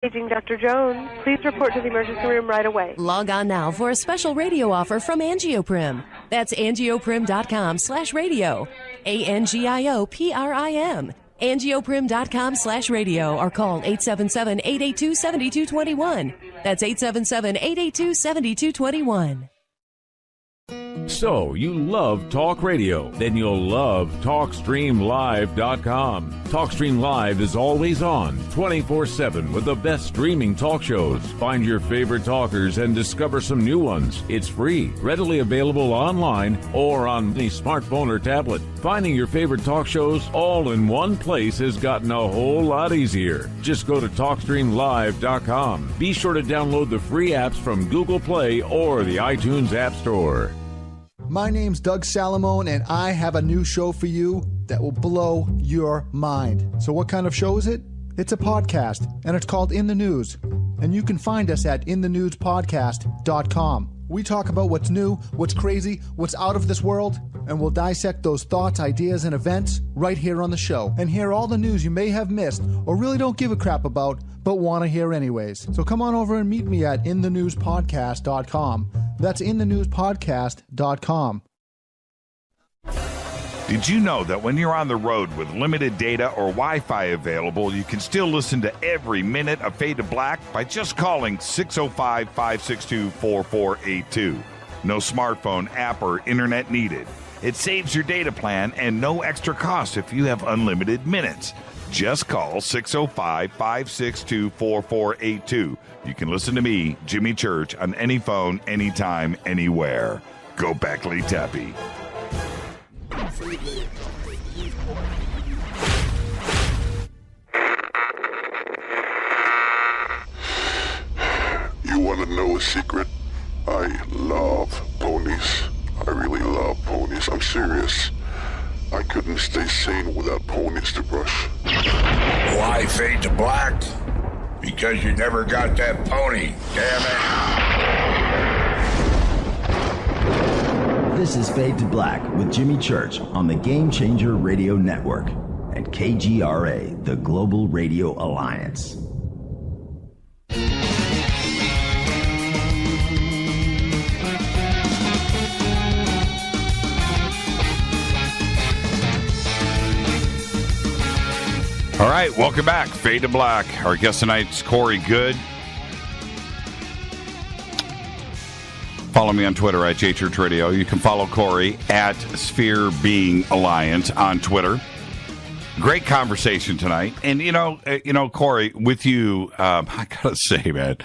Paging Dr. Jones. Please report to the emergency room right away. Log on now for a special radio offer from Angioprim. That's angioprim.com/radio. ANGIOPRIM. Angioprim.com/radio or call 877-882-7221. That's 877-882-7221. So, you love talk radio? Then you'll love TalkStreamLive.com. TalkStream Live is always on, 24/7 with the best streaming talk shows. Find your favorite talkers and discover some new ones. It's free, readily available online or on any smartphone or tablet. Finding your favorite talk shows all in one place has gotten a whole lot easier. Just go to TalkStreamLive.com. Be sure to download the free apps from Google Play or the iTunes App Store. My name's Doug Salamone, and I have a new show for you that will blow your mind. So what kind of show is it? It's a podcast, and it's called In the News. And you can find us at inthenewspodcast.com. We talk about what's new, what's crazy, what's out of this world, and we'll dissect those thoughts, ideas, and events right here on the show. And hear all the news you may have missed or really don't give a crap about, but want to hear anyways. So come on over and meet me at inthenewspodcast.com. That's inthenewspodcast.com. Did you know that when you're on the road with limited data or Wi-Fi available, you can still listen to every minute of Fade to Black by just calling 605-562-4482. No smartphone, app, or internet needed. It saves your data plan and no extra cost if you have unlimited minutes. Just call 605-562-4482. You can listen to me, Jimmy Church, on any phone, anytime, anywhere. Go Beckley Tappy. You want to know a secret? I love ponies. I really love ponies. I'm serious. I couldn't stay sane without ponies to brush. Why Fade to Black? Because you never got that pony, damn it. This is Fade to Black with Jimmy Church on the Game Changer Radio Network and KGRA, the Global Radio Alliance. All right, welcome back. Fade to Black. Our guest tonight's Corey Goode. Follow me on Twitter at JChurchRadio. You can follow Corey at Sphere Being Alliance on Twitter. Great conversation tonight. And, you know, Corey, with you, I got to say, man,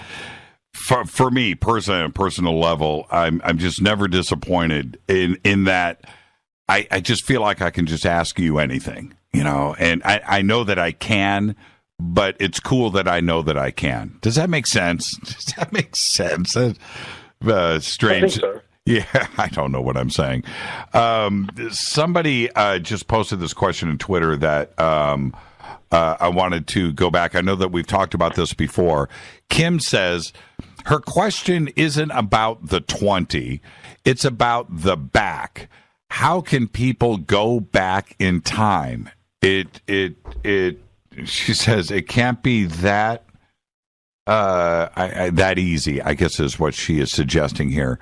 for me, personally, on a personal level, I'm just never disappointed in that I just feel like I can just ask you anything. You know, and I know that I can, but it's cool that I know that I can. Does that make sense? Does that make sense? Strange. I think so. Yeah, I don't know what I'm saying. Somebody just posted this question on Twitter that I wanted to go back. I know that we've talked about this before. Kim says her question isn't about the 20. It's about the back. How can people go back in time? She says it can't be that that easy, I guess is what she is suggesting here.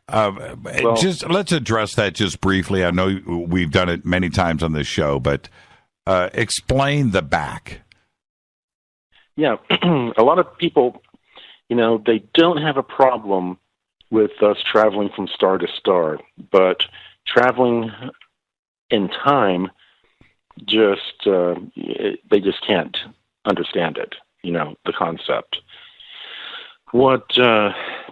Just let's address that just briefly. I know we've done it many times on this show, but explain the back. Yeah, a lot of people, they don't have a problem with us traveling from star to star, but traveling in time, they just can't understand it, the concept. What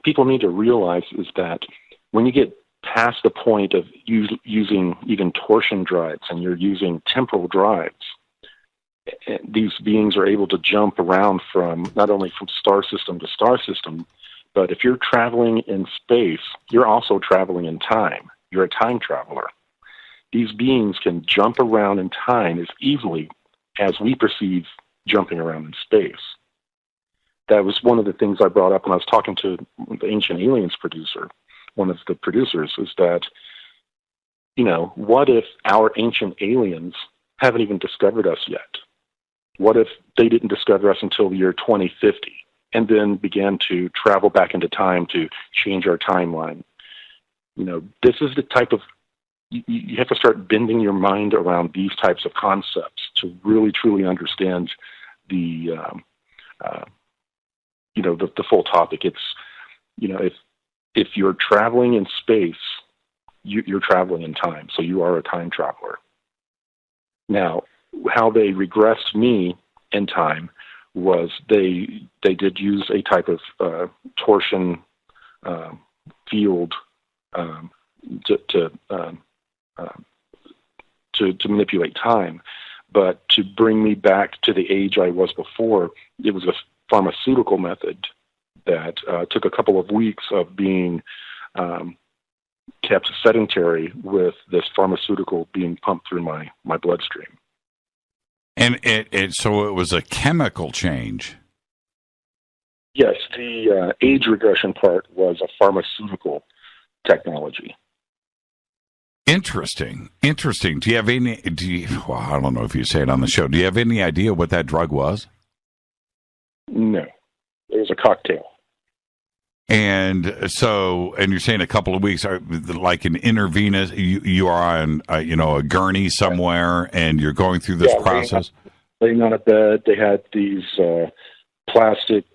people need to realize is that when you get past the point of using even torsion drives and you're using temporal drives, these beings are able to jump around not only from star system to star system, but if you're traveling in space, you're also traveling in time. You're a time traveler. These beings can jump around in time as easily as we perceive jumping around in space. That was one of the things I brought up when I was talking to the Ancient Aliens producer, one of the producers, is that, what if our ancient aliens haven't even discovered us yet? What if they didn't discover us until the year 2050, and then began to travel back into time to change our timeline? This is the type of, you have to start bending your mind around these types of concepts to really truly understand the full topic. It's, if you're traveling in space, you're traveling in time, so you are a time traveler. Now, how they regressed me in time was they did use a type of torsion field to manipulate time, but to bring me back to the age I was before, it was a pharmaceutical method that took a couple of weeks of being kept sedentary with this pharmaceutical being pumped through my bloodstream. And so it was a chemical change. Yes, the age regression part was a pharmaceutical technology. Interesting. Do you have any? Well, I don't know if you say it on the show. Do you have any idea what that drug was? No, it was a cocktail. And you're saying a couple of weeks, like an intravenous, you are on, a gurney somewhere, and you're going through this process? Laying on a bed, they had these plastic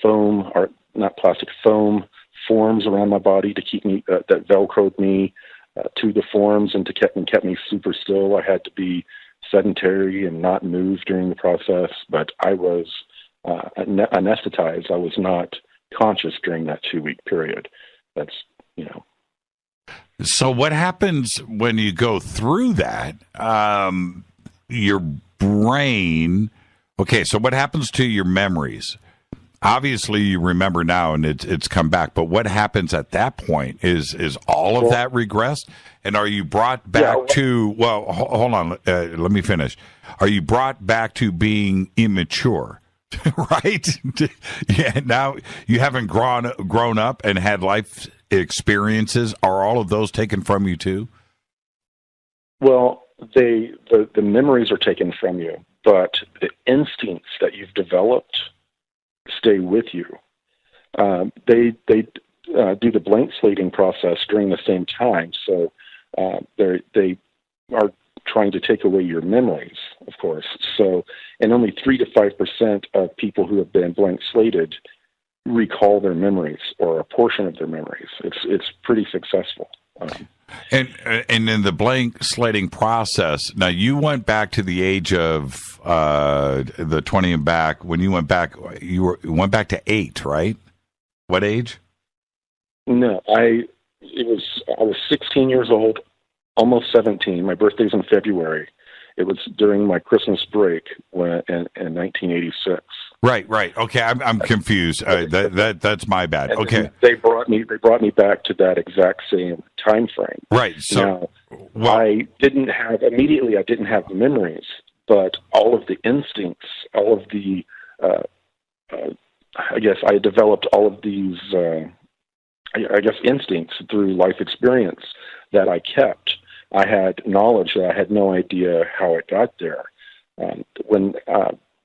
foam, or not plastic, foam forms around my body to keep me, that Velcroed me to the forms and kept me super still. I had to be sedentary and not move during the process, but I was anesthetized. I was not conscious during that 2-week period. That's, So what happens when you go through that? Your brain. Okay, so what happens to your memories? Obviously, you remember now, and it's come back. But what happens at that point? Is all of that regressed? And are you brought back to? Well, hold on. Let me finish. Are you brought back to being immature? Right? Yeah. Now you haven't grown up and had life experiences. Are all of those taken from you too? Well, the memories are taken from you, but the instincts that you've developed stay with you. They do the blank slating process during the same time, so they are trying to take away your memories, of course. So, and only 3 to 5% of people who have been blank slated recall their memories or a portion of their memories. It's pretty successful. And in the blank slating process, now you went back to the age of the 20 and back. When you went back, you went back to 8, right? What age? No, I was 16 years old, almost 17. My birthday's in February. It was during my Christmas break in 1986. Right. Okay, I'm confused. That's my bad. And okay, they brought me back to that exact same time frame. Right. So, now, I didn't have the memories, but all of the instincts, all of the, I guess I developed all of these, instincts through life experience that I kept. I had knowledge that I had no idea how it got there. When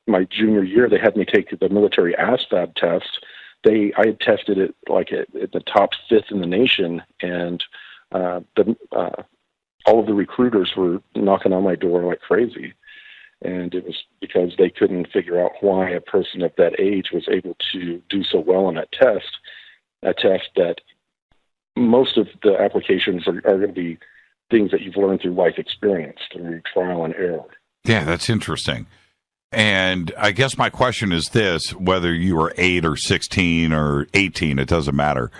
my junior year, they had me take the military ASVAB test. I had tested it like at the top 5th in the nation, and all of the recruiters were knocking on my door like crazy. And it was because they couldn't figure out why a person of that age was able to do so well on that test, a test that most of the applications are going to be things that you've learned through life experience, through trial and error. Yeah, that's interesting. And I guess my question is this, whether you were 8 or 16 or 18, it doesn't matter.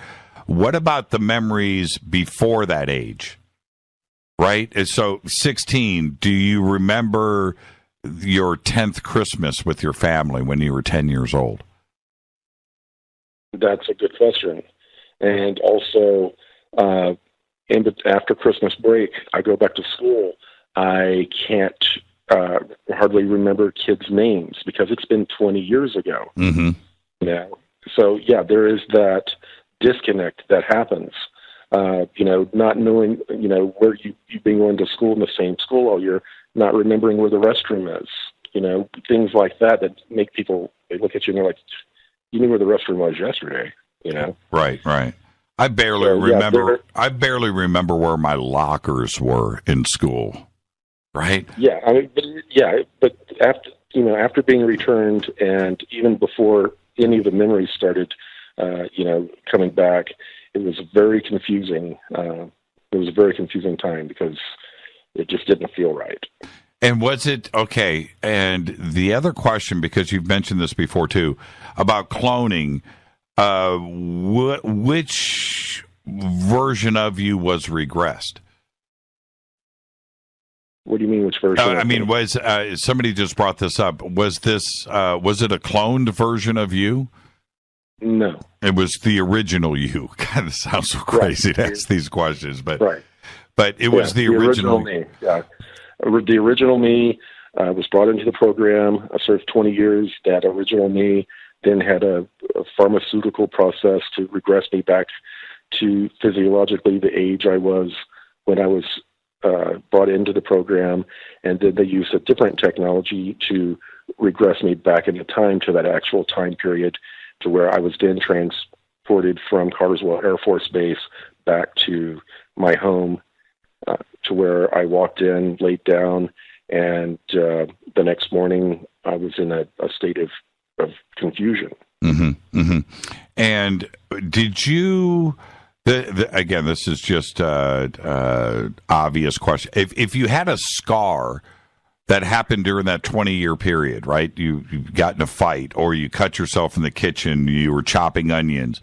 What about the memories before that age? Right? So 16, do you remember your 10th Christmas with your family when you were 10 years old? That's a good question. And also, after Christmas break, I go back to school. I can't hardly remember kids' names because it's been 20 years ago. Mm-hmm. Yeah. So, there is that disconnect that happens. Not knowing, where you've been going to school in the same school all year, not remembering where the restroom is. things like that make people, they look at you and they're like, you knew where the restroom was yesterday, Right. I barely remember. I barely remember where my lockers were in school. Right. Yeah. But after being returned, and even before any of the memories started, coming back, it was very confusing. It was a very confusing time because it just didn't feel right. And was it okay? And the other question, because you've mentioned this before too, about cloning, which version of you was regressed? What do you mean, which version? Was somebody just brought this up? Was it a cloned version of you? No, it was the original you. God, this sounds so crazy to ask these questions, but it was the original me. Yeah, the original me was brought into the program. I served 20 years. That original me then had a pharmaceutical process to regress me back to physiologically the age I was when I was brought into the program, and then they used a different technology to regress me back into time to that actual time period, to where I was then transported from Carswell Air Force Base back to my home, to where I walked in, laid down, and the next morning I was in a state of confusion. Mm-hmm, mm-hmm. And did you... again, this is just obvious question. If you had a scar that happened during that 20-year period, right? You got in a fight, or you cut yourself in the kitchen, you were chopping onions,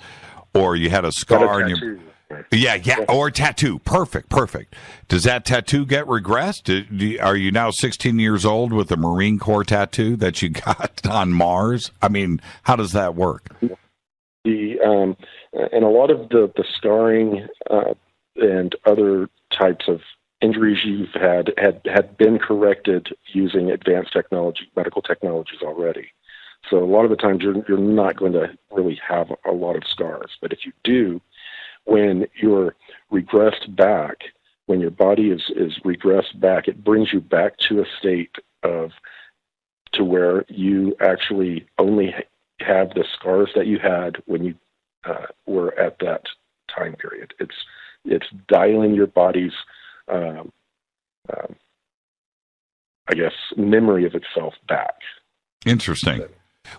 or you had a scar in your... Yeah, or a tattoo. Perfect. Does that tattoo get regressed? Are you now 16 years old with a Marine Corps tattoo that you got on Mars? I mean, how does that work? And a lot of the scarring and other types of injuries you've had been corrected using advanced technology, medical technologies already. So a lot of the times you're not going to really have a lot of scars. But if you do, when you're regressed back, when your body is regressed back, it brings you back to a state to where you actually only have the scars that you had when you were at that time period. It's dialing your body's, memory of itself back. Interesting.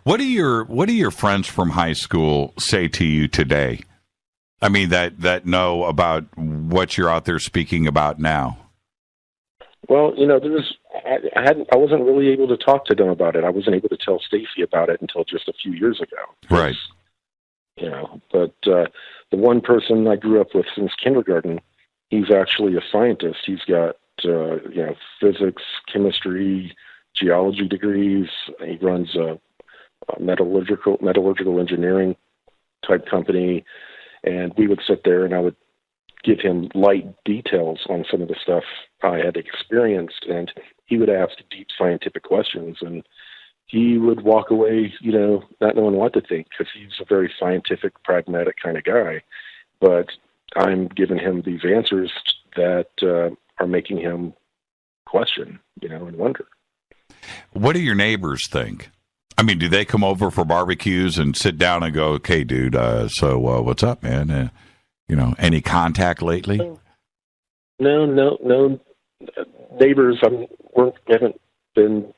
What do your friends from high school say to you today? I mean, that know about what you're out there speaking about now. Well, I wasn't really able to talk to them about it. I wasn't able to tell Stacy about it until just a few years ago. Right. But the one person I grew up with since kindergarten, he's actually a scientist. He's got physics, chemistry, geology degrees. He runs a metallurgical engineering type company, and we would sit there and I would give him light details on some of the stuff I had experienced, and he would ask deep scientific questions, and he would walk away, not knowing what to think, because he's a very scientific, pragmatic kind of guy. But I'm giving him these answers that are making him question, and wonder. What do your neighbors think? I mean, do they come over for barbecues and sit down and go, okay, dude, so what's up, man? Any contact lately? No. Neighbors, haven't been,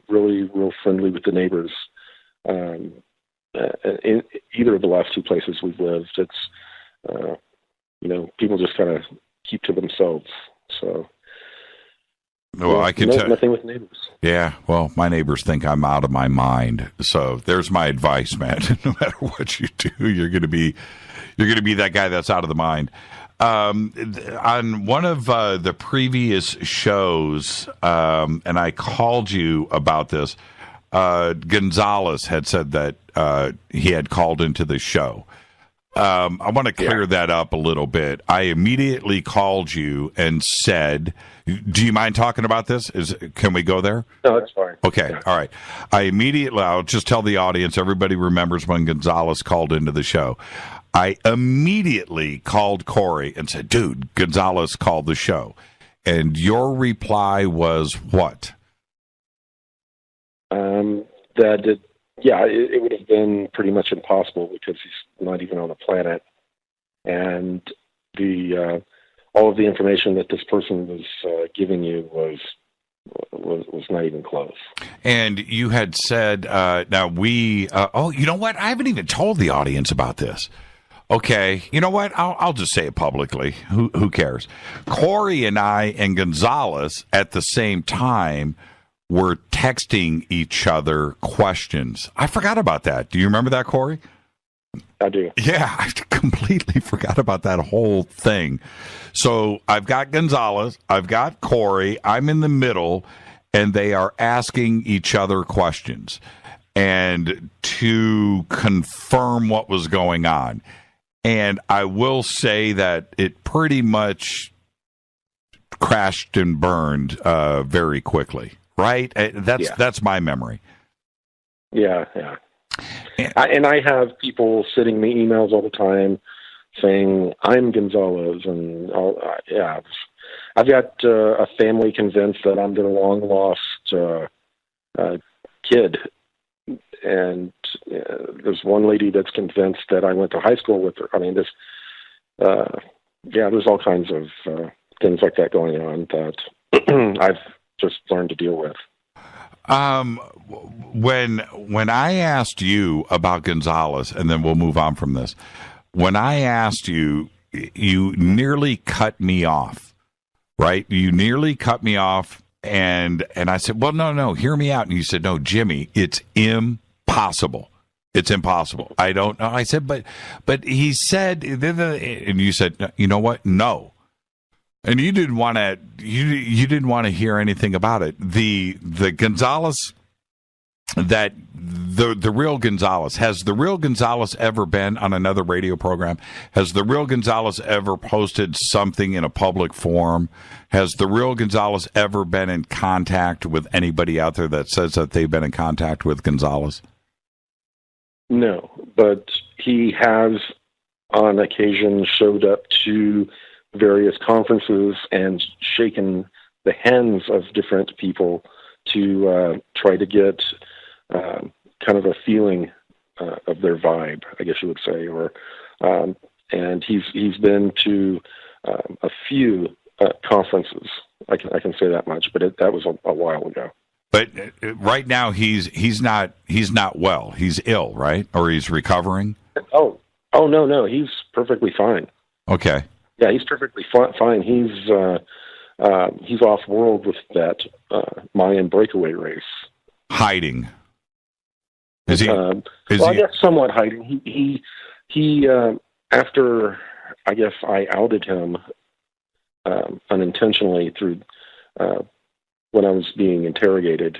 really real friendly with the neighbors. In either of the last two places we've lived, it's, people just kind of keep to themselves. So, well, I can tell nothing with neighbors. Yeah, well, my neighbors think I'm out of my mind. So there's my advice, man. No matter what you do, you're going to be that guy that's out of the mind. On one of the previous shows, and I called you about this, Gonzalez had said that he had called into the show. I want to clear that up a little bit. I immediately called you and said, do you mind talking about this? Can we go there? No, that's fine. Okay. Yeah. All right. I'll just tell the audience, everybody remembers when Gonzalez called into the show. I immediately called Corey and said, dude, Gonzalez called the show. And your reply was what? that it would have been pretty much impossible because he's not even on the planet, and the all of the information that this person was giving you was not even close. And you had said, now we, you know what? I haven't even told the audience about this. Okay, you know what? I'll just say it publicly. Who cares? Corey and I and Gonzalez at the same time were texting each other questions. I forgot about that. Do you remember that, Corey? I do. Yeah, I completely forgot about that whole thing. So I've got Gonzalez, I've got Corey, I'm in the middle, and they are asking each other questions and to confirm what was going on. And I will say that it pretty much crashed and burned very quickly, right? That's my memory. Yeah. And I have people sending me emails all the time saying, I'm Gonzalez, and I've got a family convinced that I'm their long-lost kid. And there's one lady that's convinced that I went to high school with her. I mean, there's all kinds of things like that going on that I've just learned to deal with. When I asked you about Gonzalez, and then we'll move on from this, when I asked you, you nearly cut me off, right? You nearly cut me off, and I said, well, no, hear me out. And you said, no, Jimmy, it's impossible. It's impossible. I don't know. I said, but he said, and you said, you know what? No. And you didn't want to. You didn't want to hear anything about it. The Gonzalez, the real Gonzalez, has the real Gonzalez ever been on another radio program? Has the real Gonzalez ever posted something in a public forum? Has the real Gonzalez ever been in contact with anybody out there that says that they've been in contact with Gonzalez? No, but he has on occasion showed up to various conferences and shaken the hands of different people to try to get kind of a feeling of their vibe, I guess you would say, or and he's been to a few conferences. I can say that much, but that was a while ago. But right now he's not well. He's ill, right? Or he's recovering? Oh no, he's perfectly fine. Okay. Yeah, he's perfectly fine. He's off world with that Mayan breakaway race. Hiding. Is he? I guess somewhat hiding. He after I guess I outed him unintentionally through when I was being interrogated.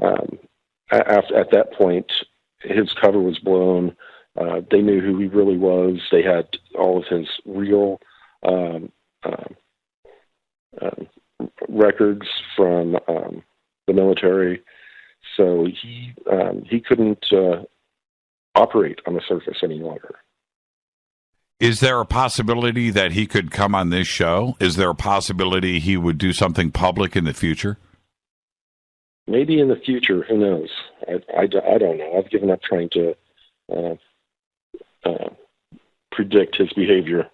At that point, his cover was blown. They knew who he really was. They had all of his real records from the military, so he couldn't operate on the surface any longer. Is there a possibility that he could come on this show? Is there a possibility he would do something public in the future? Maybe in the future. Who knows? I don't know. I've given up trying to predict his behavior.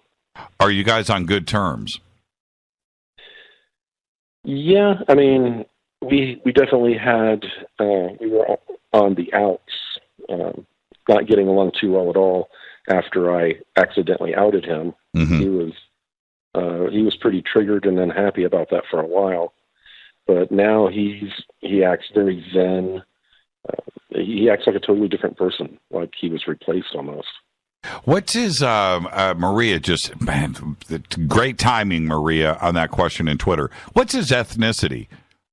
Are you guys on good terms? Yeah, I mean, we definitely had, we were on the outs, not getting along too well at all after I accidentally outed him. Mm-hmm. He was pretty triggered and unhappy about that for a while. But now he acts very zen. He acts like a totally different person, like he was replaced almost. What's his, Maria, great timing, Maria, on that question in Twitter. What's his ethnicity?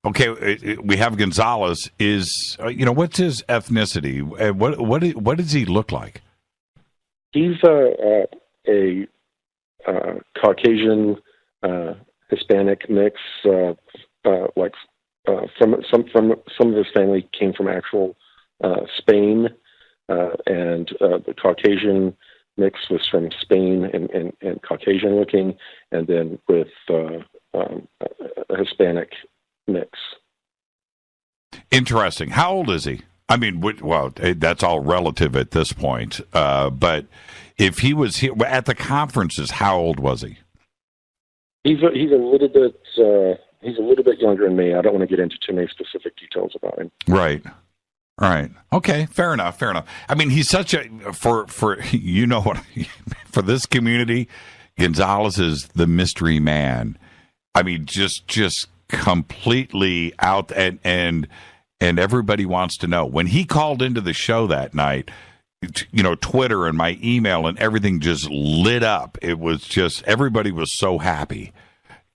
Okay, we have Gonzalez. What's his ethnicity? What does he look like? He's a Caucasian, Hispanic mix, like from some of his family came from actual Spain, and the Caucasian mix was from Spain and Caucasian looking, and then with a Hispanic mix. Interesting. How old is he? I mean, well, that's all relative at this point. But if he was here at the conferences, how old was he? He's a little bit he's a little bit younger than me. I don't want to get into too many specific details about him. Right. Okay. Fair enough. I mean, he's such a for you know what for this community, Gonzalez is the mystery man. I mean, just completely out and everybody wants to know. When he called into the show that night, you know, Twitter and my email and everything just lit up. It was just everybody was so happy,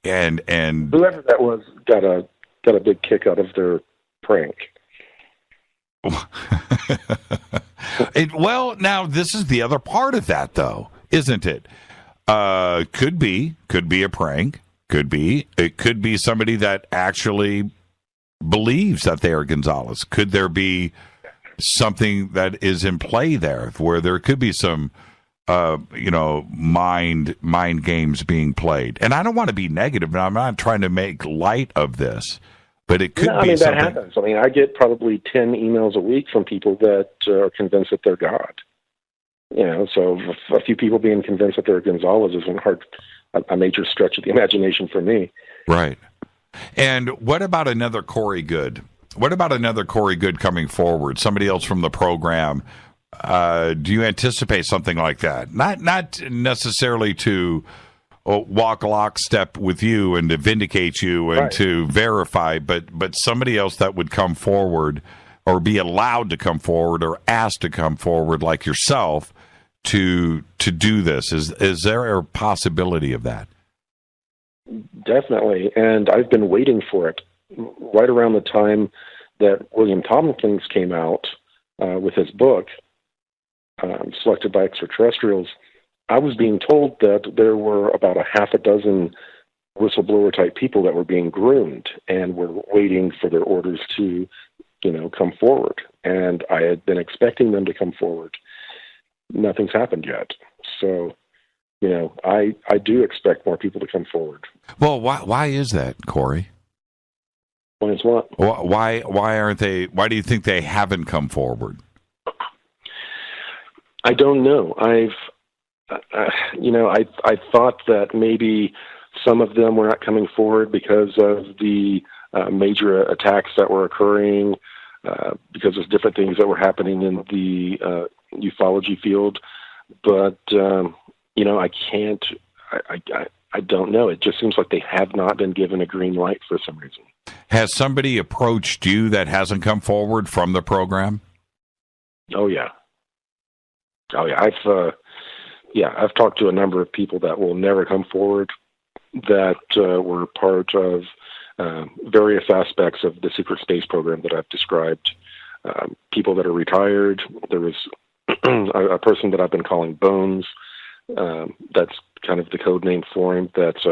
and whoever that was got a big kick out of their prank. Well, now this is the other part of that, though, isn't it? Could be a prank. It could be somebody that actually believes that they are Gonzalez. Could there be something that is in play there where there could be some mind games being played? And I don't want to be negative, and I'm not trying to make light of this, but it could be that something. happens. I mean, I get probably 10 emails a week from people that are convinced that they're God. You know, so a few people being convinced that they're Gonzalez isn't a major stretch of the imagination for me. Right. And what about another Corey Goode? What about another Corey Goode coming forward? Somebody else from the program? Do you anticipate something like that? Not necessarily to walk lockstep with you and to vindicate you and to verify, but somebody else that would come forward or be allowed to come forward or asked to come forward like yourself to do this. Is there a possibility of that? Definitely, and I've been waiting for it. Right around the time that William Tompkins came out with his book, Selected by Extraterrestrials, I was being told that there were about a half a dozen whistleblower-type people that were being groomed and were waiting for their orders to, come forward. And I had been expecting them to come forward. Nothing's happened yet. So, I do expect more people to come forward. Well, why is that, Corey? Why is what? Why aren't they? Why do you think they haven't come forward? I don't know. I thought that maybe some of them were not coming forward because of the major attacks that were occurring, because of different things that were happening in the ufology field. But I can't. I don't know. It just seems like they have not been given a green light for some reason. Has somebody approached you that hasn't come forward from the program? Oh yeah. I've talked to a number of people that will never come forward that were part of various aspects of the secret space program that I've described. People that are retired. There was a person that I've been calling Bones. That's kind of the code name for him. That's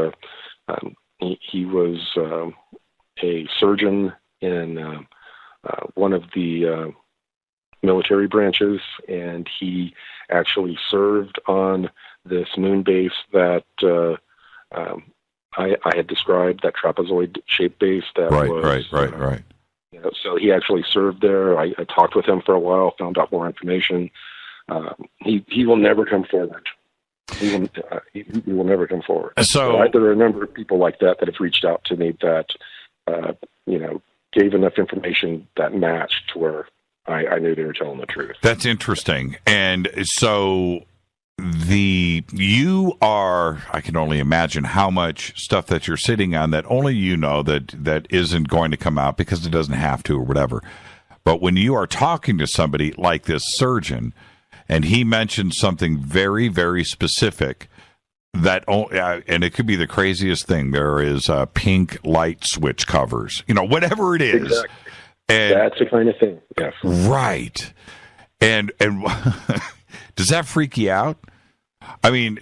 he was a surgeon in one of the military branches, and he actually served on this moon base that I had described, that trapezoid-shaped base. That Right. So he actually served there. I talked with him for a while, found out more information. He will never come forward. He will never come forward. So there are a number of people like that have reached out to me that gave enough information that matched to where I knew they were telling the truth. That's interesting. And so I can only imagine how much stuff that you're sitting on that only you know that isn't going to come out because it doesn't have to or whatever. But when you are talking to somebody like this surgeon, and he mentioned something very, very specific, and it could be the craziest thing. There is pink light switch covers, whatever it is. Exactly. And, that's the kind of thing. Yes. Right. And does that freak you out? I mean,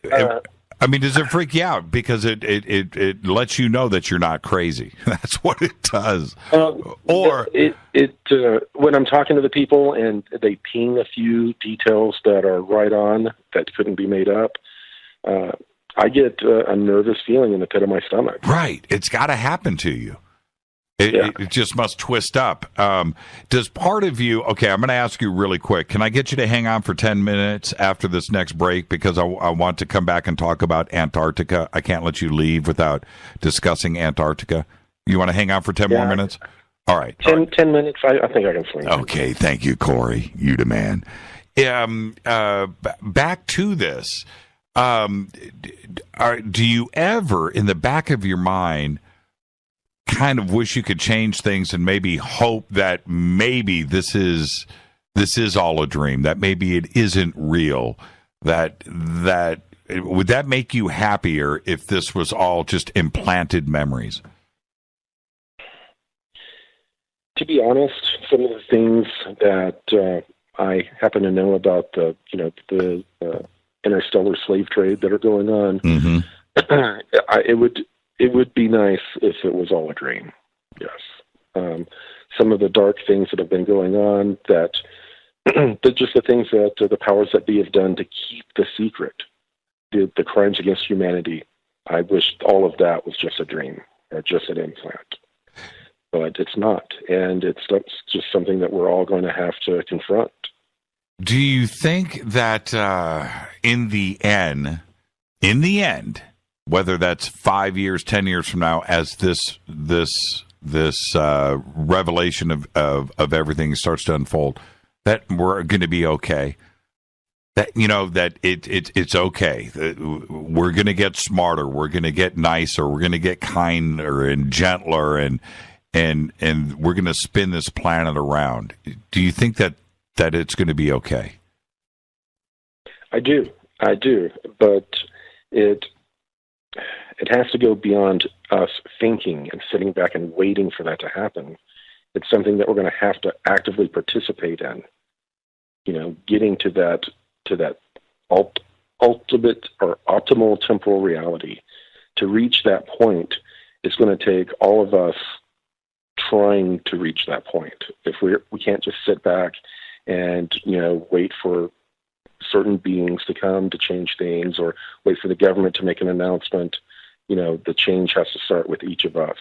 does it freak you out? Because it lets you know that you're not crazy. That's what it does. Or when I'm talking to the people and they ping a few details that are right on, that couldn't be made up, I get a nervous feeling in the pit of my stomach. Right. It's got to happen to you. It just must twist up. Does part of you, okay, I'm going to ask you really quick. Can I get you to hang on for 10 minutes after this next break? Because I want to come back and talk about Antarctica. I can't let you leave without discussing Antarctica. You want to hang on for 10 more minutes? All right. 10 minutes, I think I can swing. Okay, thank you, Corey. You the man. Back to this. Do you ever, in the back of your mind, kind of wish you could change things and maybe hope that maybe this is all a dream, that maybe it isn't real, that would that make you happier if this was all just implanted memories? To be honest, some of the things that I happen to know about the interstellar slave trade that are going on, it would be nice if it was all a dream. Yes. Some of the dark things that have been going on, that just the things that the powers that be have done to keep the secret, the crimes against humanity. I wish all of that was just a dream or just an implant. But it's not, and it's just something that we're all going to have to confront. Do you think that in the end, whether that's 5 years, 10 years from now, as this revelation of everything starts to unfold, that we're going to be okay? That that it's okay. We're going to get smarter. We're going to get nicer. We're going to get kinder and gentler, and we're going to spin this planet around. Do you think that it's going to be okay? I do, but it has to go beyond us thinking and sitting back and waiting for that to happen. It's something that we're going to have to actively participate in. Getting to that ultimate or optimal temporal reality. To reach that point, it's going to take all of us trying to reach that point. If we can't just sit back and wait for certain beings to come to change things, or wait for the government to make an announcement. The change has to start with each of us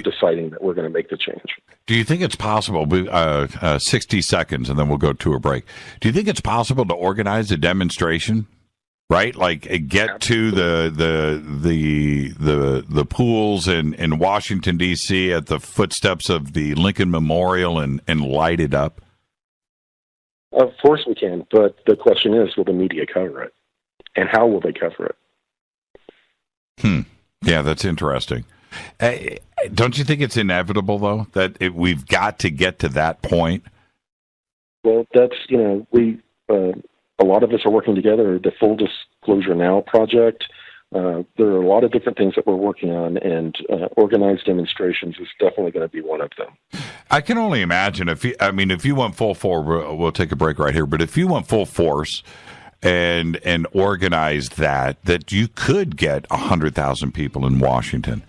deciding that we're going to make the change. Do you think it's possible? 60 seconds, and then we'll go to a break. Do you think it's possible to organize a demonstration? Right, like get to the pools in Washington D.C. at the footsteps of the Lincoln Memorial and light it up. Of course we can, but the question is, will the media cover it, and how will they cover it? Yeah, that's interesting. Don't you think it's inevitable though that we've got to get to that point? Well, that's a lot of us are working together. The Full Disclosure Now project. There are a lot of different things that we're working on, and organized demonstrations is definitely going to be one of them. I can only imagine if you went full force, we'll take a break right here. But if you went full force and organized that you could get 100,000 people in Washington.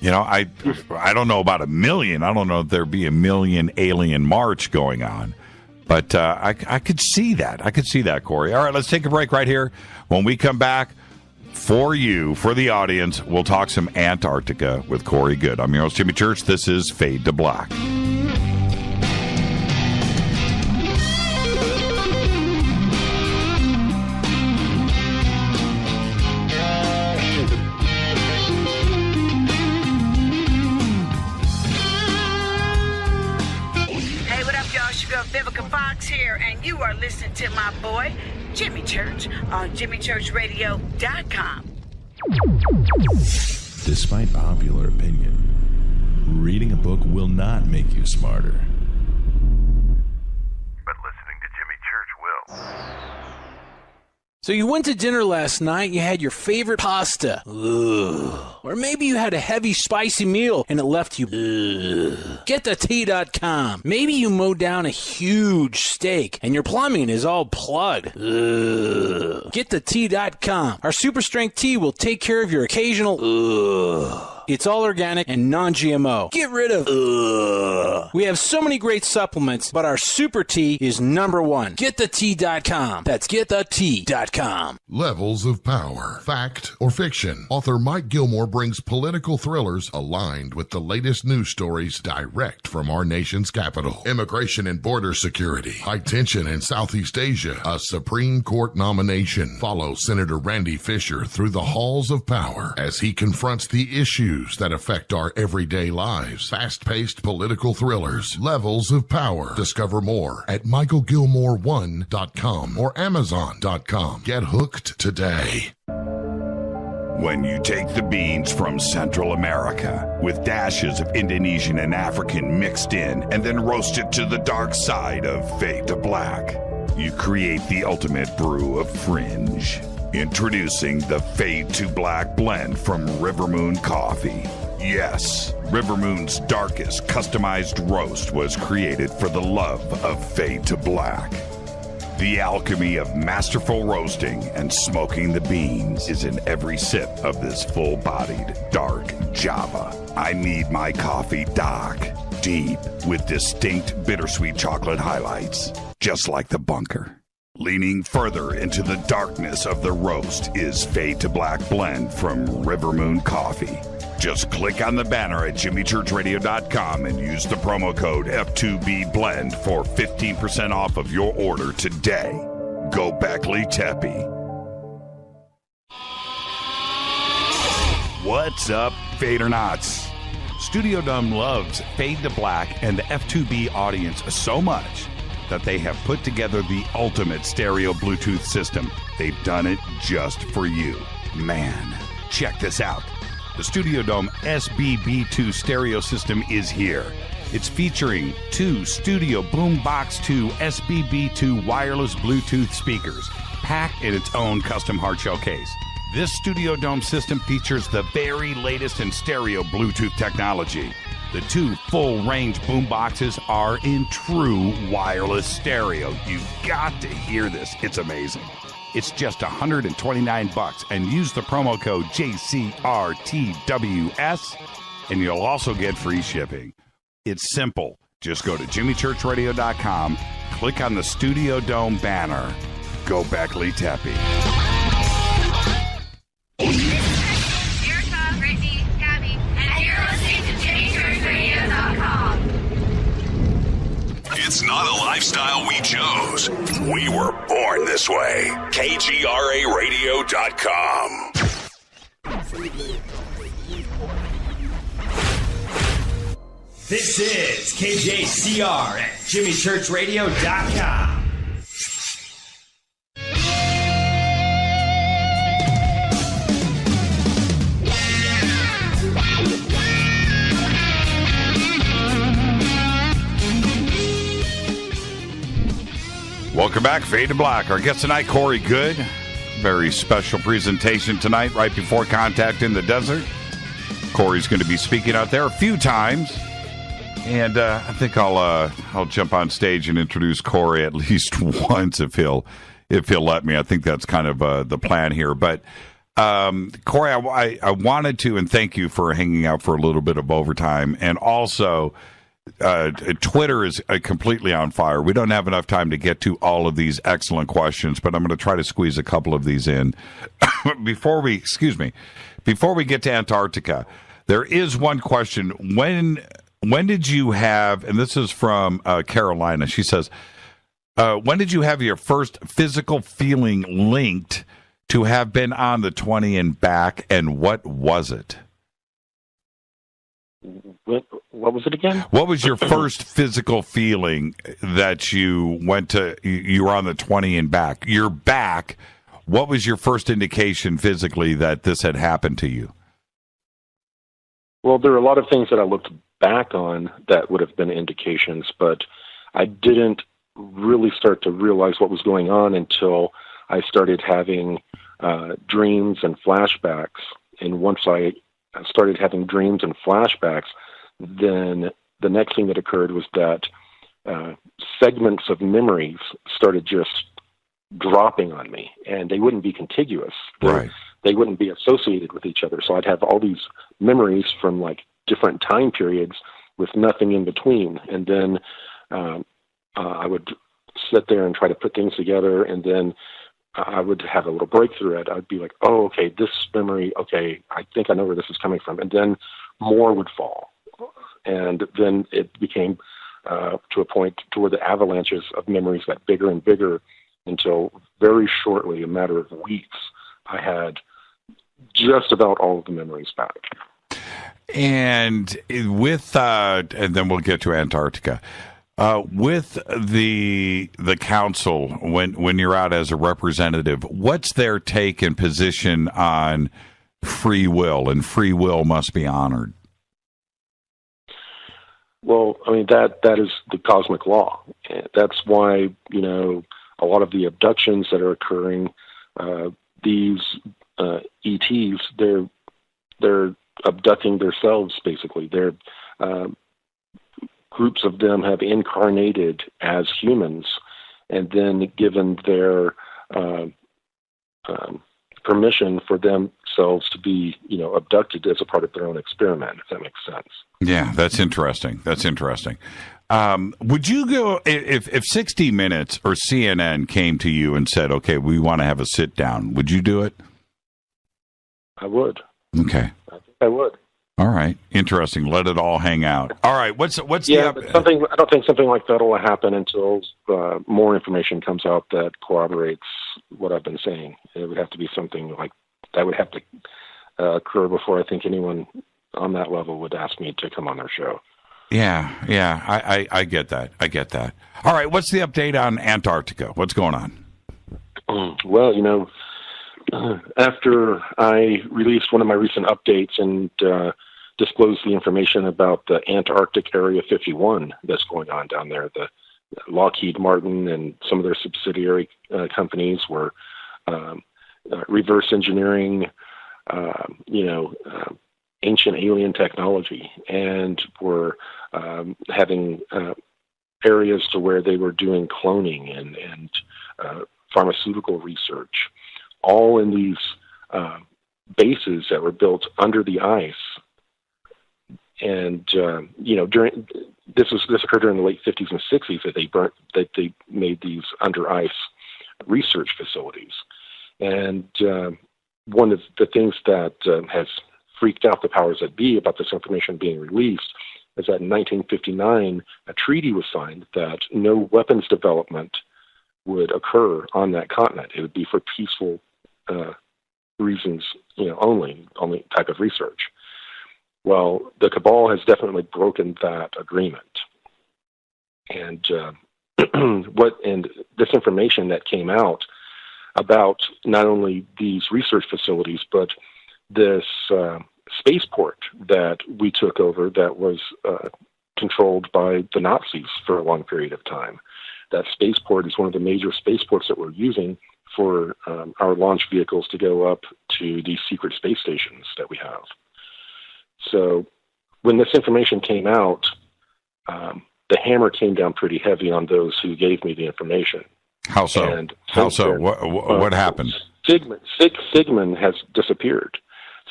I don't know about 1 million. I don't know if there'd be 1 million alien march going on. But I could see that. I could see that, Corey. All right, let's take a break right here. When we come back, for the audience, we'll talk some Antarctica with Corey Goode. I'm your host, Jimmy Church. This is Fade to Black. And you are listening to my boy, Jimmy Church, on JimmyChurchRadio.com. Despite popular opinion, reading a book will not make you smarter. But listening to Jimmy Church will. So you went to dinner last night, you had your favorite pasta. Ugh. Or maybe you had a heavy, spicy meal and it left you. Ugh. Get the tea.com. Maybe you mowed down a huge steak and your plumbing is all plugged. Ugh. Get the tea.com. Our super strength tea will take care of your occasional ugh. It's all organic and non-GMO. Get rid of ugh. We have so many great supplements, but our super tea is number one. GetTheT.com. That's GetTheT.com. Levels of Power. Fact or fiction? Author Mike Gilmore brings political thrillers aligned with the latest news stories direct from our nation's capital. Immigration and border security. High tension in Southeast Asia. A Supreme Court nomination. Follow Senator Randy Fisher through the halls of power as he confronts the issues that affect our everyday lives. Fast-paced political thrillers. Levels of Power. Discover more at michaelgilmore1.com or amazon.com. Get hooked today. When you take the beans from Central America with dashes of Indonesian and African mixed in and then roast it to the dark side of fade to black, you create the ultimate brew of fringe. Introducing the Fade to Black blend from Rivermoon Coffee. Yes, Rivermoon's darkest customized roast was created for the love of Fade to Black. The alchemy of masterful roasting and smoking the beans is in every sip of this full-bodied, dark Java. I need my coffee dark, deep, with distinct bittersweet chocolate highlights, just like the bunker. Leaning further into the darkness of the roast is Fade to Black blend from Rivermoon Coffee. Just click on the banner at jimmychurchradio.com and use the promo code F2BBLEND for 15% off of your order today. Go Beckley Tepe. What's up, Fadernauts? Studio Dome loves Fade to Black and the F2B audience so much that they have put together the ultimate stereo Bluetooth system. They've done it just for you. Man, check this out. The Studio Dome SBB2 stereo system is here. It's featuring two Studio Boombox 2 SBB2 wireless Bluetooth speakers, packed in its own custom hardshell case. This Studio Dome system features the very latest in stereo Bluetooth technology. The two full-range boomboxes are in true wireless stereo. You've got to hear this. It's amazing. It's just $129 and use the promo code JCRTWS and you'll also get free shipping. It's simple. Just go to jimmychurchradio.com, click on the Studio Dome banner. Go Beckley Tepe. Erica, Brittany, Gabby, and you're listening to jimmychurchradio.com. It's not a lifestyle we chose. We were born this way. KGRAradio.com. This is KJCR at jimmychurchradio.com. Welcome back, Fade to Black. Our guest tonight, Corey Goode. Very special presentation tonight, right before Contact in the Desert. Corey's going to be speaking out there a few times, and I think I'll jump on stage and introduce Corey at least once if he'll let me. I think that's kind of the plan here. But Corey, I wanted to, and thank you for hanging out for a little bit of overtime, and also. Twitter is completely on fire. We don't have enough time to get to all of these excellent questions, but I'm going to try to squeeze a couple of these in. Before we get to Antarctica, there is one question. When did you have, and this is from Carolina, she says, when did you have your first physical feeling linked to have been on the 20 and back, and what was it? What was it again? What was your first physical feeling that you were on the 20 and back? Your back, what was your first indication physically that this had happened to you? Well, there are a lot of things that I looked back on that would have been indications, but I didn't really start to realize what was going on until I started having dreams and flashbacks. And once I started having dreams and flashbacks, then the next thing that occurred was that segments of memories started just dropping on me, and they wouldn't be contiguous. Right. they wouldn't be associated with each other. So I'd have all these memories from like different time periods with nothing in between. And then I would sit there and try to put things together, and then I would have a little breakthrough. I'd be like, oh, okay, this memory, okay, I think I know where this is coming from. And then more would fall. And then it became to a point to where the avalanches of memories got bigger and bigger until very shortly, a matter of weeks, I had just about all of the memories back. And with, and then we'll get to Antarctica. With the council, when you're out as a representative, what's their take and position on free will? And free will must be honored. Well, I mean, that is the cosmic law. That's why, you know, a lot of the abductions that are occurring, these ETs, they're abducting themselves, basically. They're groups of them have incarnated as humans and then given their permission for themselves to be, you know, abducted as a part of their own experiment, if that makes sense. Yeah, that's interesting. That's interesting. Would you go, if 60 Minutes or CNN came to you and said, okay, we want to have a sit down, would you do it? I would. Okay. I think I would. All right. Interesting. Let it all hang out. All right. What's but the something? I don't think something like that will happen until more information comes out that corroborates what I've been saying. It would have to be something like that would have to occur before I think anyone on that level would ask me to come on their show. Yeah. I get that. I get that. All right. What's the update on Antarctica? What's going on? Well, you know, after I released one of my recent updates and disclosed the information about the Antarctic Area 51 that's going on down there, the Lockheed Martin and some of their subsidiary companies were reverse engineering, ancient alien technology, and were having areas to where they were doing cloning and pharmaceutical research, all in these bases that were built under the ice. And during this occurred during the late 50s and 60s that they made these under ice research facilities. And one of the things that has freaked out the powers that be about this information being released is that in 1959 a treaty was signed that no weapons development would occur on that continent. It would be for peaceful reasons, only type of research. Well, the cabal has definitely broken that agreement. And and this information that came out about not only these research facilities, but this spaceport that we took over that was controlled by the Nazis for a long period of time. That spaceport is one of the major spaceports that we're using for our launch vehicles to go up to these secret space stations that we have. So when this information came out, the hammer came down pretty heavy on those who gave me the information. How so? And how so? What happened? Sigmund has disappeared.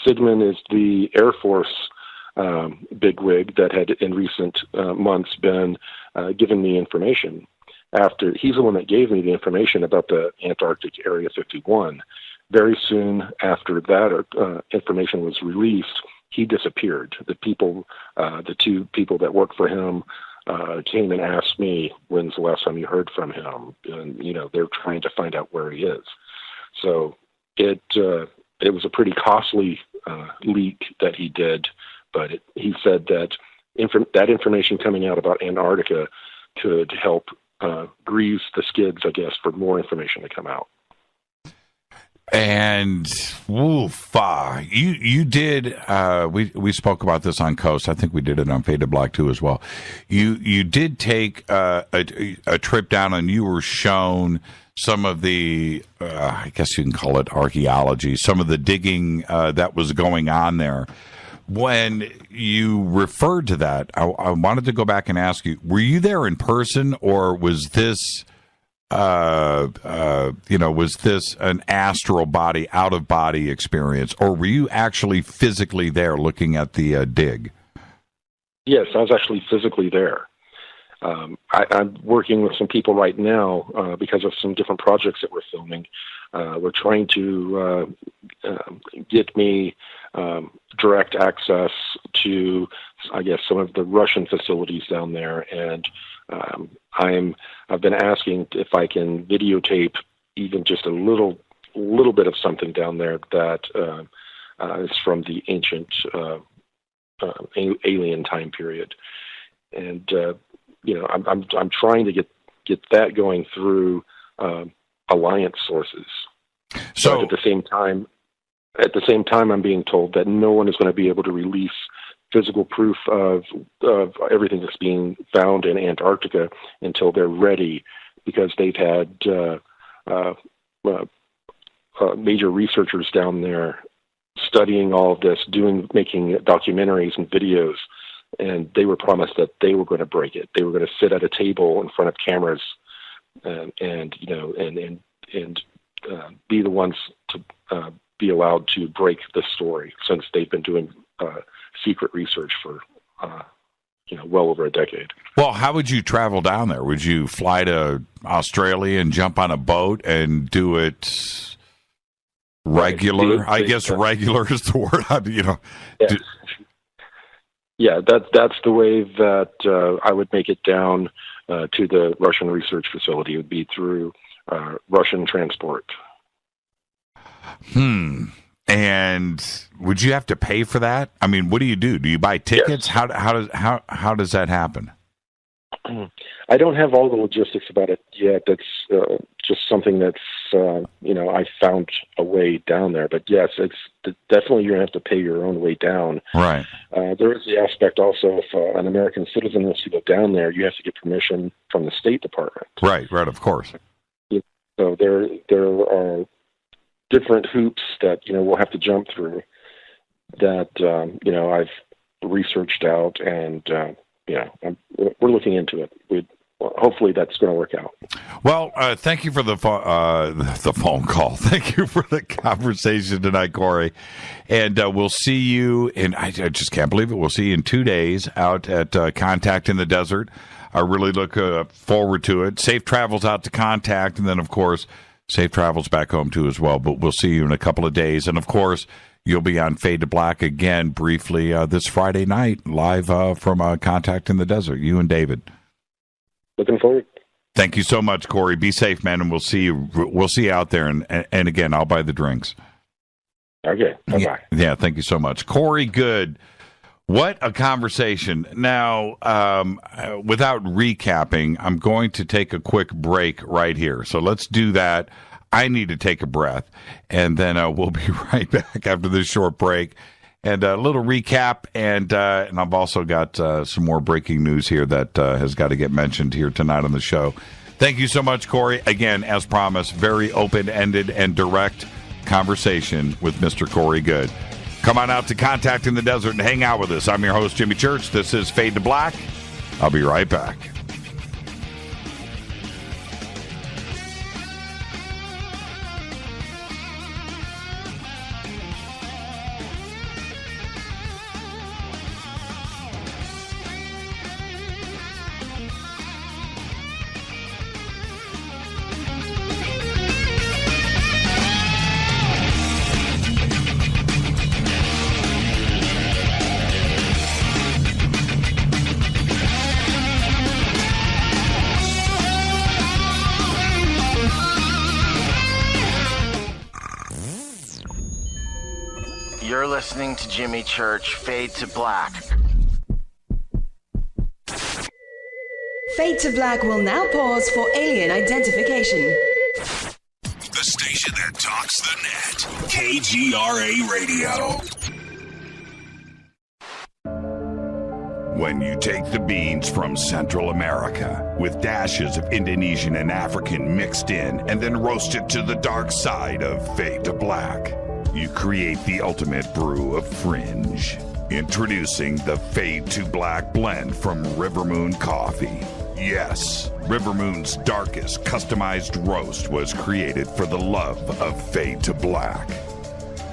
Sigmund is the Air Force bigwig that had in recent months been given me information. After he's the one that gave me the information about the Antarctic Area 51. Very soon after that information was released, he disappeared. The two people that work for him, came and asked me, when's the last time you heard from him? And, they're trying to find out where he is. So it was a pretty costly leak that he did, but he said that that information coming out about Antarctica could help grease the skids, I guess, for more information to come out. And you did. We spoke about this on Coast. I think we did it on Faded Black too as well. You did take a trip down, and you were shown some of the I guess you can call it archaeology, some of the digging that was going on there. When you referred to that, I wanted to go back and ask you: were you there in person, or was this was this an astral body, out of body experience, or were you actually physically there looking at the dig? Yes, I was actually physically there. I'm working with some people right now because of some different projects that we're filming. We're trying to get me direct access to, I guess, some of the Russian facilities down there, and I've been asking if I can videotape even just a little bit of something down there that is from the ancient alien time period, and I'm trying to get that going through alliance sources. So but at the same time, I'm being told that no one is going to be able to release physical proof of everything that's being found in Antarctica until they're ready, because they've had major researchers down there studying all of this, making documentaries and videos, and they were promised that they were going to break it. They were going to sit at a table in front of cameras and be the ones to be allowed to break the story, since they've been doing secret research for well over a decade. Well, how would you travel down there? Would you fly to Australia and jump on a boat and do it regular? Right. I guess regular is the word. Yeah. Yeah, that's the way that I would make it down to the Russian research facility. It would be through Russian transport. And would you have to pay for that? I mean, what do you do? Do you buy tickets? Yes. How does that happen? I don't have all the logistics about it yet. That's just something that's I found a way down there. But yes, it's definitely you're gonna have to pay your own way down. Right. There is the aspect also, if an American citizen wants to go down there, you have to get permission from the State Department. Right. Of course. So there are different hoops that we'll have to jump through that I've researched out, and we're looking into it. Hopefully that's going to work out. Well, thank you for the phone call. Thank you for the conversation tonight, Corey. And we'll see you I just can't believe it. We'll see you in 2 days out at Contact in the Desert. I really look forward to it. Safe travels out to Contact, and then, of course, safe travels back home, too, as well. But we'll see you in a couple of days. And, of course, you'll be on Fade to Black again briefly this Friday night, live from Contact in the Desert, you and David. Looking forward. Thank you so much, Corey. Be safe, man, and we'll see you. We'll see you out there. And again, I'll buy the drinks. Okay. Bye-bye. Yeah, thank you so much. Corey Goode. What a conversation. Now, without recapping, I'm going to take a quick break right here. So let's do that. I need to take a breath, and then we'll be right back after this short break. And a little recap, and I've also got some more breaking news here that has got to get mentioned here tonight on the show. Thank you so much, Corey. Again, as promised, very open-ended and direct conversation with Mr. Corey Goode. Come on out to Contact in the Desert and hang out with us. I'm your host, Jimmy Church. This is Fade to Black. I'll be right back. You're listening to Jimmy Church, Fade to Black. Fade to Black will now pause for alien identification. The station that talks the net. KGRA Radio. When you take the beans from Central America with dashes of Indonesian and African mixed in and then roasted to the dark side of Fade to Black, you create the ultimate brew of fringe. Introducing the Fade to Black blend from River Moon Coffee. Yes, Rivermoon's darkest customized roast was created for the love of Fade to Black.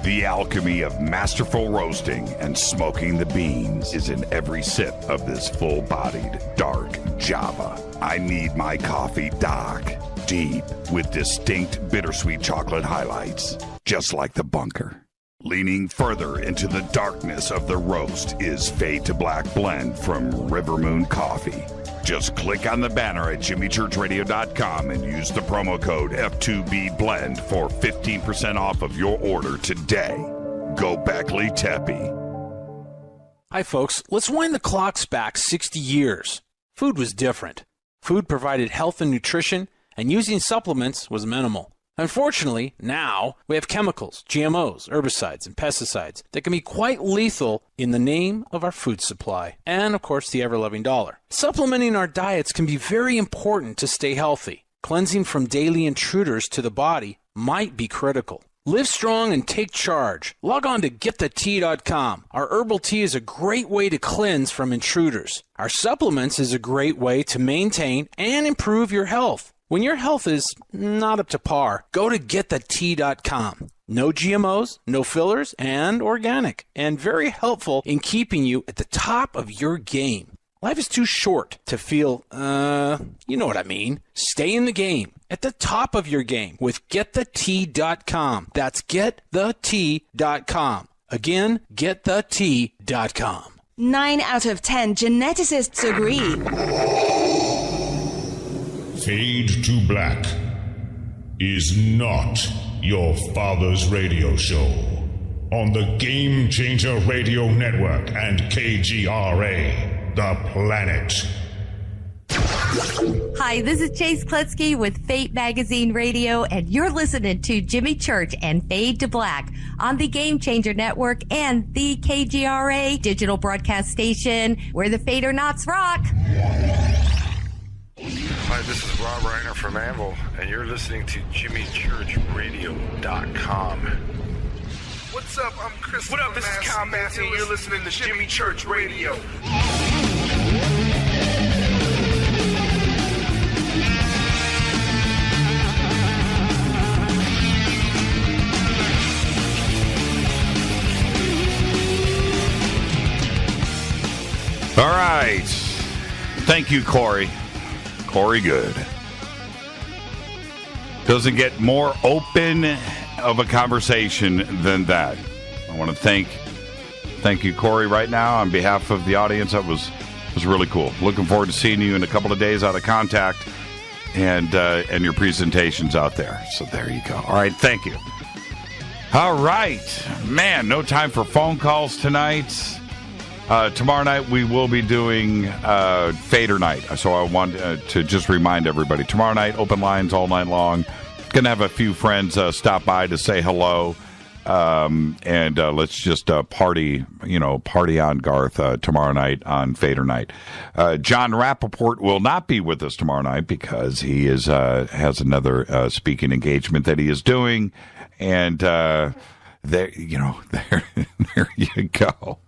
The alchemy of masterful roasting and smoking the beans is in every sip of this full-bodied dark Java. I need my coffee dark, deep, with distinct bittersweet chocolate highlights, just like the bunker. Leaning further into the darkness of the roast is Fade to Black blend from Rivermoon Coffee. Just click on the banner at jimmychurchradio.com and use the promo code F2BBLEND for 15% off of your order today. Go Beckley Teppy. Hi, folks. Let's wind the clocks back 60 years. Food was different. Food provided health and nutrition, and using supplements was minimal. Unfortunately, now we have chemicals, GMOs, herbicides, and pesticides that can be quite lethal in the name of our food supply and, of course, the ever-loving dollar. Supplementing our diets can be very important to stay healthy. Cleansing from daily intruders to the body might be critical. Live strong and take charge. Log on to getthetea.com. Our herbal tea is a great way to cleanse from intruders. Our supplements is a great way to maintain and improve your health. When your health is not up to par, go to getthetea.com. No GMOs, no fillers, and organic, and very helpful in keeping you at the top of your game. Life is too short to feel, you know what I mean. Stay in the game, at the top of your game with getthetea.com. That's getthetea.com. Again, getthetea.com. 9 out of 10 geneticists agree. Fade to Black is not your father's radio show on the Game Changer Radio Network and KGRA, The Planet. Hi, this is Chase Kletsky with Fate Magazine Radio, and you're listening to Jimmy Church and Fade to Black on the Game Changer Network and the KGRA digital broadcast station where the Fade or Nots rock. Hi, this is Rob Reiner from Anvil, and you're listening to JimmyChurchRadio.com. What's up? I'm Chris. What up? This is Kyle Massey, and you're listening to Jimmy Church Radio. All right. Thank you, Corey. Corey Goode. Doesn't get more open of a conversation than that. I want to thank you, Corey, right now on behalf of the audience. That was really cool. Looking forward to seeing you in a couple of days out of contact and your presentations out there. So there you go. All right, thank you. All right, man, no time for phone calls tonight. Tomorrow night we will be doing Fader Night, so I want to just remind everybody. Tomorrow night, open lines all night long. Going to have a few friends stop by to say hello, and let's just party on Garth tomorrow night on Fader Night. John Rappaport will not be with us tomorrow night because he has another speaking engagement that he is doing, and there you go.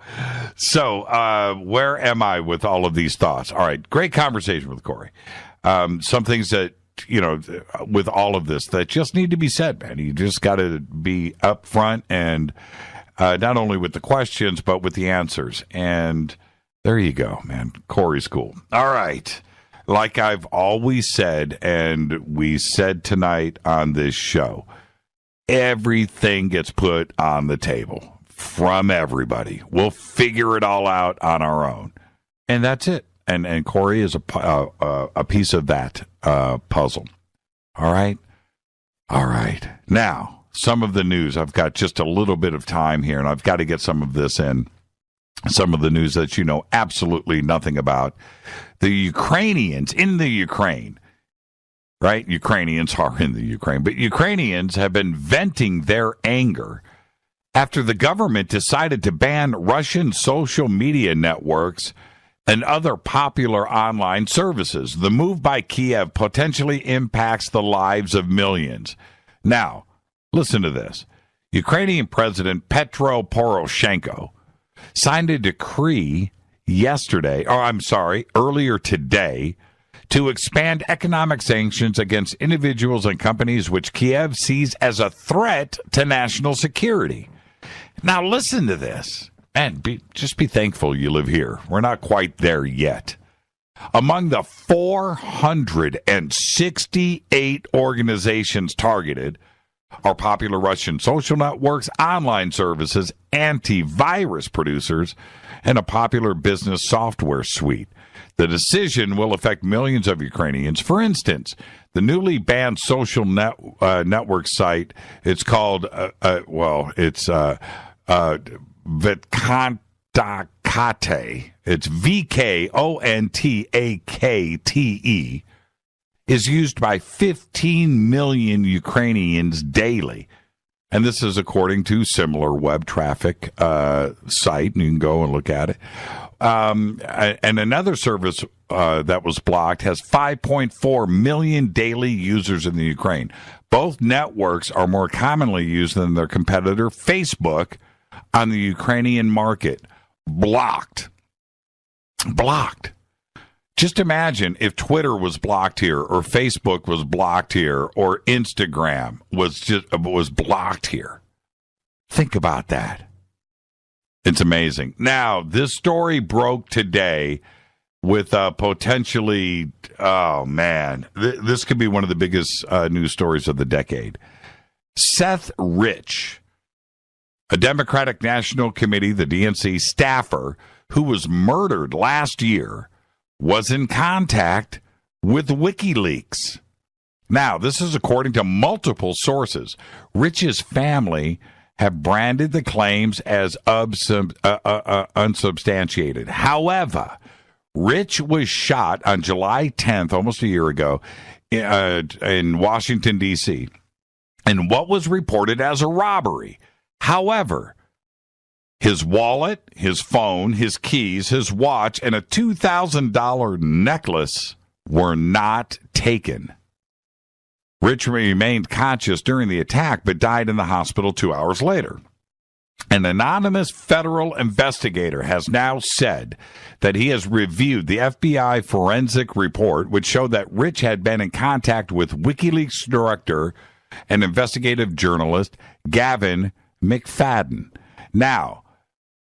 So, where am I with all of these thoughts? All right, great conversation with Corey. Some things that, with all of this that just need to be said, man. You just got to be upfront and not only with the questions, but with the answers. And there you go, man. Corey's cool. All right. Like I've always said, and we said tonight on this show, everything gets put on the table from everybody. We'll figure it all out on our own. And that's it. And Corey is a piece of that puzzle. All right? All right. Now, some of the news. I've got just a little bit of time here, and I've got to get some of this in. Some of the news that you know absolutely nothing about. The Ukrainians in the Ukraine, right? Ukrainians are in the Ukraine, but Ukrainians have been venting their anger after the government decided to ban Russian social media networks and other popular online services. The move by Kiev potentially impacts the lives of millions. Now, listen to this. Ukrainian President Petro Poroshenko signed a decree earlier today, to expand economic sanctions against individuals and companies which Kiev sees as a threat to national security. Now, listen to this, and just be thankful you live here. We're not quite there yet. Among the 468 organizations targeted are popular Russian social networks, online services, antivirus producers, and a popular business software suite. The decision will affect millions of Ukrainians. For instance, the newly banned social network site, it's called, Vkontakte. It's Vkontakte, is used by 15 million Ukrainians daily. And this is according to similar web traffic site, and you can go and look at it. And another service that was blocked has 5.4 million daily users in the Ukraine. Both networks are more commonly used than their competitor, Facebook, on the Ukrainian market. Blocked. Just imagine if Twitter was blocked here, or Facebook was blocked here, or Instagram was blocked here. Think about that. It's amazing. Now, this story broke today with potentially, oh man, this could be one of the biggest news stories of the decade. Seth Rich, a Democratic National Committee, the DNC staffer, who was murdered last year, was in contact with WikiLeaks. Now, this is according to multiple sources. Rich's family have branded the claims as unsubstantiated. However, Rich was shot on July 10th, almost a year ago, in Washington, D.C., in what was reported as a robbery. However, his wallet, his phone, his keys, his watch, and a $2,000 necklace were not taken. Rich remained conscious during the attack, but died in the hospital 2 hours later. An anonymous federal investigator has now said that he has reviewed the FBI forensic report, which showed that Rich had been in contact with WikiLeaks director and investigative journalist Gavin McFadden. Now,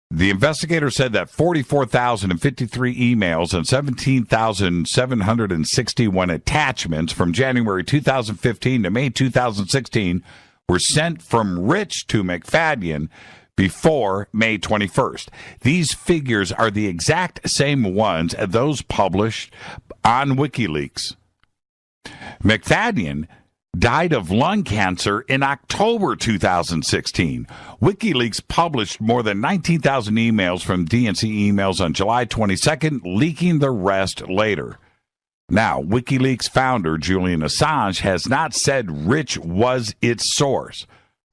the investigator said that 44,053 emails and 17,761 attachments from January 2015 to May 2016 were sent from Rich to McFadden before May 21st. These figures are the exact same ones as those published on WikiLeaks. McFadden died of lung cancer in October 2016. WikiLeaks published more than 19,000 emails from DNC emails on July 22nd, leaking the rest later. Now, WikiLeaks founder Julian Assange has not said Rich was its source,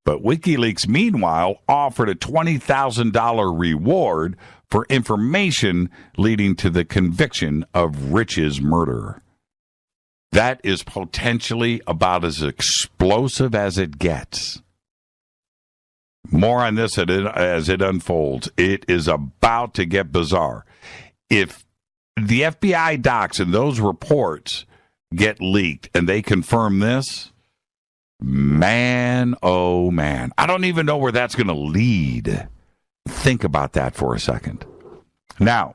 but WikiLeaks, meanwhile, offered a $20,000 reward for information leading to the conviction of Rich's murderer. That is potentially about as explosive as it gets. More on this as it unfolds. It is about to get bizarre. If the FBI docs and those reports get leaked and they confirm this, man, oh man. I don't even know where that's going to lead. Think about that for a second. Now,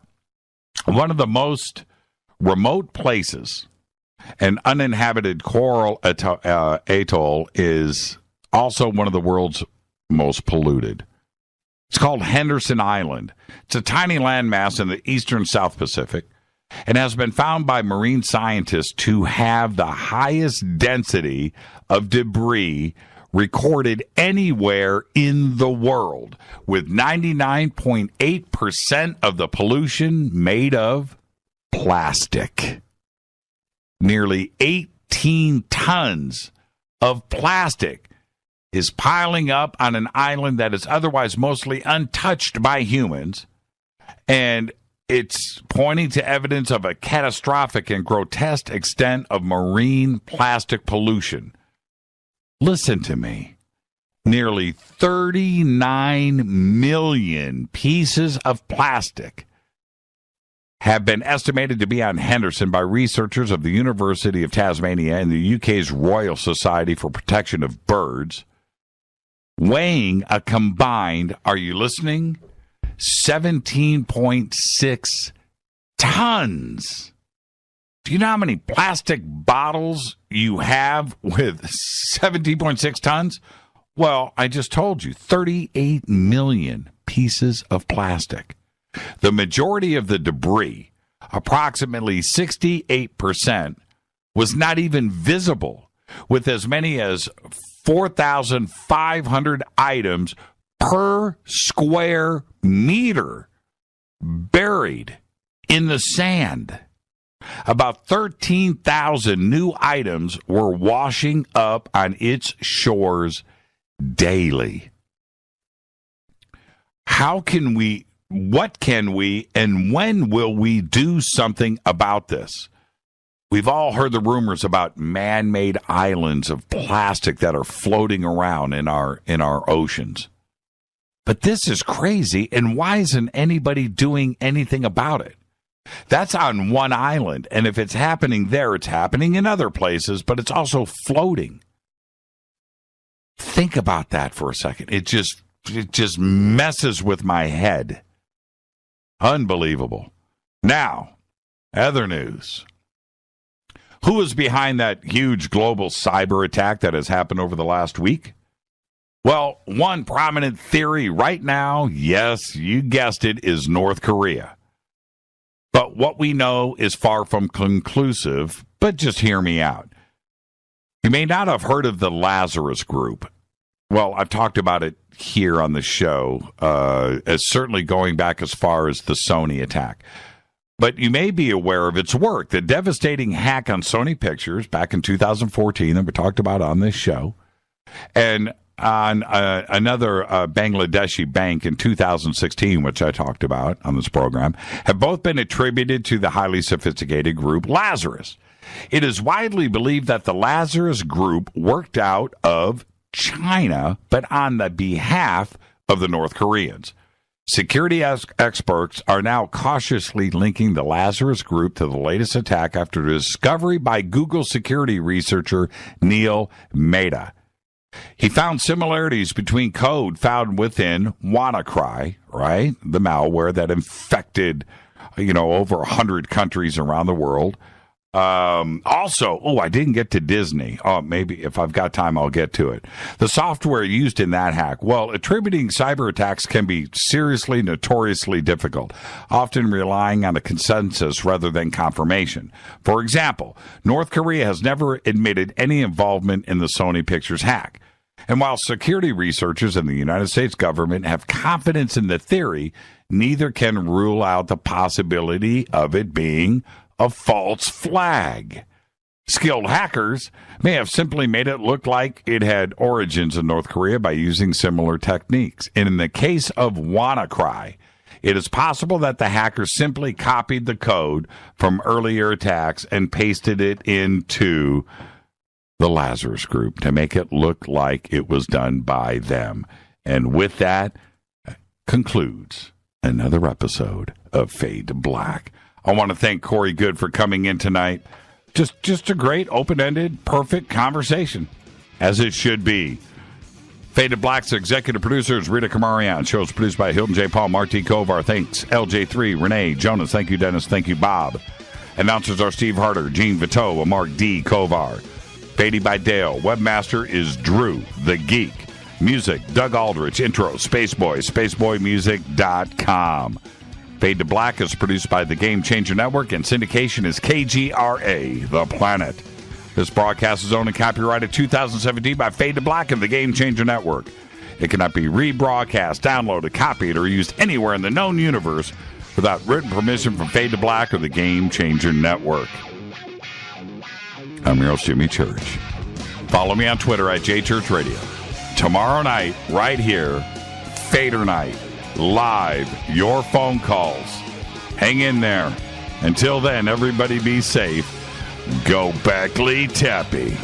one of the most remote places, an uninhabited coral atoll, is also one of the world's most polluted. It's called Henderson Island. It's a tiny landmass in the eastern South Pacific and has been found by marine scientists to have the highest density of debris recorded anywhere in the world, with 99.8% of the pollution made of plastic. Nearly 18 tons of plastic is piling up on an island that is otherwise mostly untouched by humans, and it's pointing to evidence of a catastrophic and grotesque extent of marine plastic pollution. Listen to me. Nearly 39 million pieces of plastic have been estimated to be on Henderson by researchers of the University of Tasmania and the UK's Royal Society for Protection of Birds, weighing a combined, are you listening, 17.6 tons. Do you know how many plastic bottles you have with 17.6 tons? Well, I just told you, 38 million pieces of plastic. The majority of the debris, approximately 68%, was not even visible, with as many as 4,500 items per square meter buried in the sand. About 13,000 new items were washing up on its shores daily. What can we, and when will we do something about this? We've all heard the rumors about man-made islands of plastic that are floating around in our oceans. But this is crazy, and why isn't anybody doing anything about it? That's on one island, and if it's happening there, it's happening in other places, but it's also floating. Think about that for a second. It just messes with my head. Unbelievable. Now, other news. Who is behind that huge global cyber attack that has happened over the last week? Well, one prominent theory right now, yes, you guessed it, is North Korea. But what we know is far from conclusive, but just hear me out. You may not have heard of the Lazarus Group. Well, I've talked about it here on the show, as certainly going back as far as the Sony attack. But you may be aware of its work, the devastating hack on Sony Pictures back in 2014 that we talked about on this show, and on another Bangladeshi bank in 2016, which I talked about on this program, have both been attributed to the highly sophisticated group Lazarus. It is widely believed that the Lazarus Group worked out of China, but on the behalf of the North Koreans. Security experts are now cautiously linking the Lazarus Group to the latest attack after a discovery by Google security researcher Neil Mehta. He found similarities between code found within WannaCry, right? The malware that infected, over 100 countries around the world. I didn't get to Disney. Maybe if I've got time, I'll get to it. The software used in that hack. Well, attributing cyber attacks can be notoriously difficult, often relying on a consensus rather than confirmation. For example, North Korea has never admitted any involvement in the Sony Pictures hack. And while security researchers in the United States government have confidence in the theory, neither can rule out the possibility of it being a false flag. Skilled hackers may have simply made it look like it had origins in North Korea by using similar techniques. And in the case of WannaCry, it is possible that the hackers simply copied the code from earlier attacks and pasted it into the Lazarus Group to make it look like it was done by them. And with that, concludes another episode of Fade to Black. I want to thank Corey Goode for coming in tonight. Just a great, open-ended, perfect conversation, as it should be. Fade to Black's executive producer is Rita Kamarian. Show's produced by Hilton J. Paul, Mark T. Kovar. Thanks, LJ3, Renee, Jonas. Thank you, Dennis. Thank you, Bob. Announcers are Steve Harder, Gene Vito, and Mark D. Kovar. Fadey by Dale. Webmaster is Drew, the Geek. Music, Doug Aldrich. Intro, Spaceboy, spaceboymusic.com. Fade to Black is produced by the Game Changer Network, and syndication is KGRA, The Planet. This broadcast is owned and copyrighted 2017 by Fade to Black and the Game Changer Network. It cannot be rebroadcast, downloaded, copied, or used anywhere in the known universe without written permission from Fade to Black or the Game Changer Network. I'm your host, Jimmy Church. Follow me on Twitter at JChurchRadio. Tomorrow night, right here, Fader Night. Live, your phone calls. Hang in there. Until then, everybody be safe. Go Beckley Tappy.